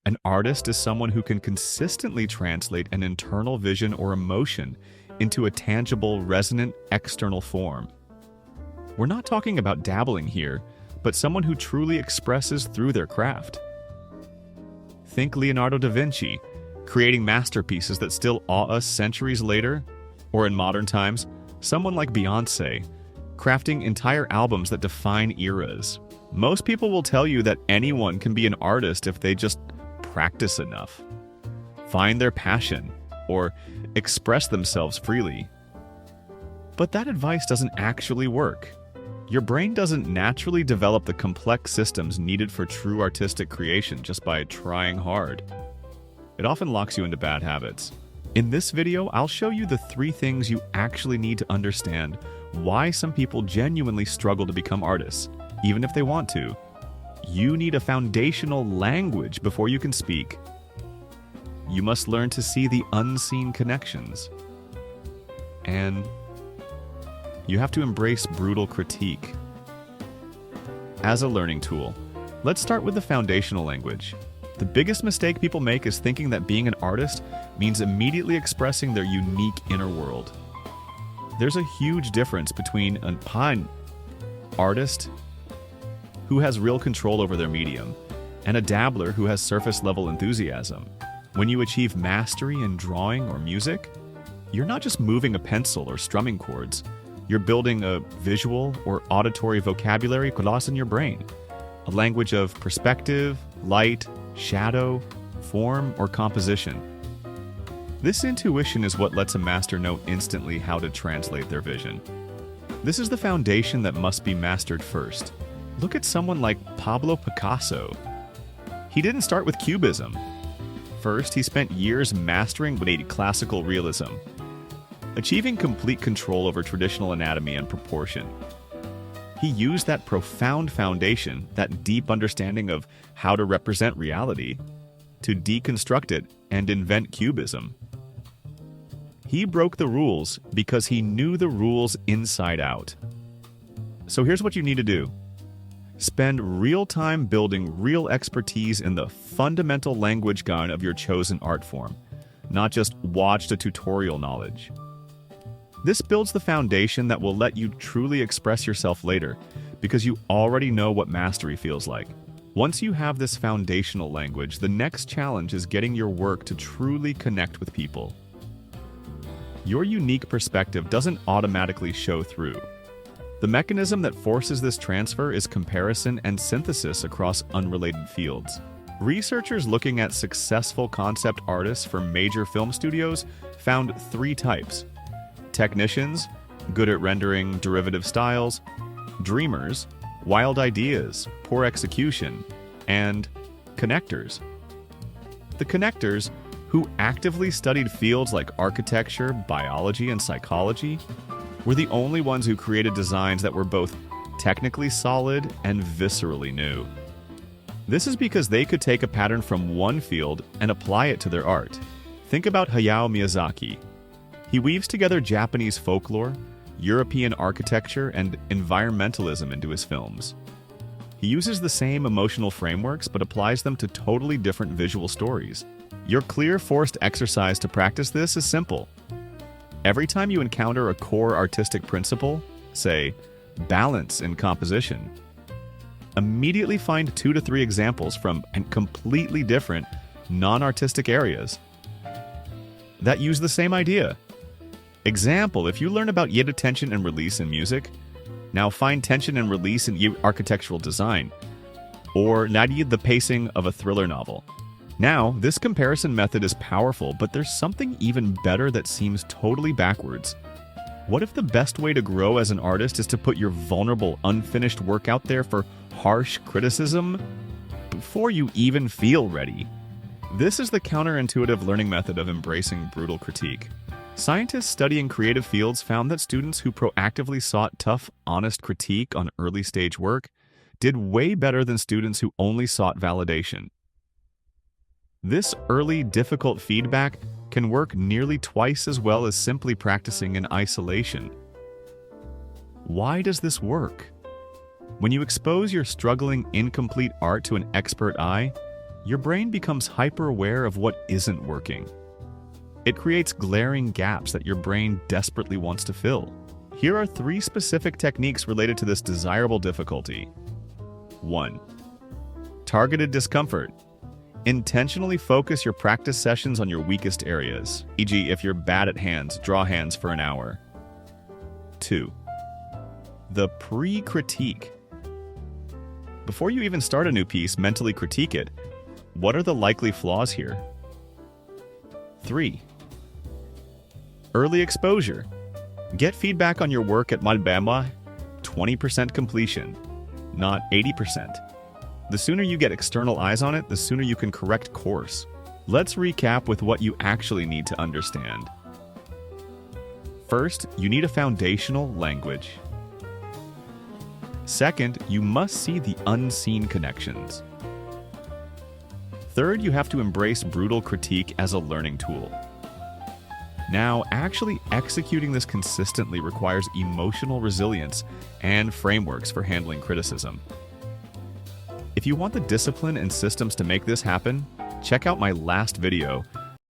An artist is someone who can consistently translate an internal vision or emotion into a tangible, resonant, external form. We're not talking about dabbling here, but someone who truly expresses through their craft. Think Leonardo da Vinci, creating masterpieces that still awe us centuries later, or in modern times, someone like Beyoncé, crafting entire albums that define eras. Most people will tell you that anyone can be an artist if they just practice enough, find their passion, or express themselves freely. But that advice doesn't actually work. Your brain doesn't naturally develop the complex systems needed for true artistic creation just by trying hard. It often locks you into bad habits. In this video, I'll show you the 3 things you actually need to understand why some people genuinely struggle to become artists, even if they want to. You need a foundational language before you can speak. You must learn to see the unseen connections. And you have to embrace brutal critique. As a learning tool, let's start with the foundational language. The biggest mistake people make is thinking that being an artist means immediately expressing their unique inner world. There's a huge difference between an artist who has real control over their medium and a dabbler who has surface-level enthusiasm. When you achieve mastery in drawing or music, you're not just moving a pencil or strumming chords. You're building a visual or auditory vocabulary class in your brain, a language of perspective, light, shadow, form, or composition. This intuition is what lets a master know instantly how to translate their vision. This is the foundation that must be mastered first. Look at someone like Pablo Picasso. He didn't start with Cubism. First, he spent years mastering classical realism, achieving complete control over traditional anatomy and proportion. He used that profound foundation, that deep understanding of how to represent reality, to deconstruct it and invent Cubism. He broke the rules because he knew the rules inside out. So here's what you need to do. Spend real time building real expertise in the fundamental language gun of your chosen art form, not just watched a tutorial knowledge. This builds the foundation that will let you truly express yourself later, because you already know what mastery feels like. Once you have this foundational language, the next challenge is getting your work to truly connect with people. Your unique perspective doesn't automatically show through. The mechanism that forces this transfer is comparison and synthesis across unrelated fields. Researchers looking at successful concept artists from major film studios found 3 types: technicians, good at rendering derivative styles; dreamers, wild ideas, poor execution; and connectors. The connectors, who actively studied fields like architecture, biology, and psychology, were the only ones who created designs that were both technically solid and viscerally new. This is because they could take a pattern from one field and apply it to their art. Think about Hayao Miyazaki. He weaves together Japanese folklore, European architecture, and environmentalism into his films. He uses the same emotional frameworks but applies them to totally different visual stories. Your clear, forced exercise to practice this is simple. Every time you encounter a core artistic principle, say, balance in composition, immediately find 2 to 3 examples from completely different, non-artistic areas that use the same idea. Example, if you learn about yid tension and release in music, now find tension and release in architectural design, or nadiyid the pacing of a thriller novel. Now, this comparison method is powerful, but there's something even better that seems totally backwards. What if the best way to grow as an artist is to put your vulnerable, unfinished work out there for harsh criticism before you even feel ready? This is the counterintuitive learning method of embracing brutal critique. Scientists studying creative fields found that students who proactively sought tough, honest critique on early-stage work did way better than students who only sought validation. This early, difficult feedback can work nearly twice as well as simply practicing in isolation. Why does this work? When you expose your struggling, incomplete art to an expert eye, your brain becomes hyper-aware of what isn't working. It creates glaring gaps that your brain desperately wants to fill. Here are 3 specific techniques related to this desirable difficulty. 1. Targeted discomfort. Intentionally focus your practice sessions on your weakest areas, e.g. if you're bad at hands, draw hands for an hour. 2. The pre-critique. Before you even start a new piece, mentally critique it. What are the likely flaws here? 3. Early exposure. Get feedback on your work at Malbema, 20% completion, not 80%. The sooner you get external eyes on it, the sooner you can correct course. Let's recap with what you actually need to understand. First, you need a foundational language. Second, you must see the unseen connections. Third, you have to embrace brutal critique as a learning tool. Now, actually executing this consistently requires emotional resilience and frameworks for handling criticism. If you want the discipline and systems to make this happen, check out my last video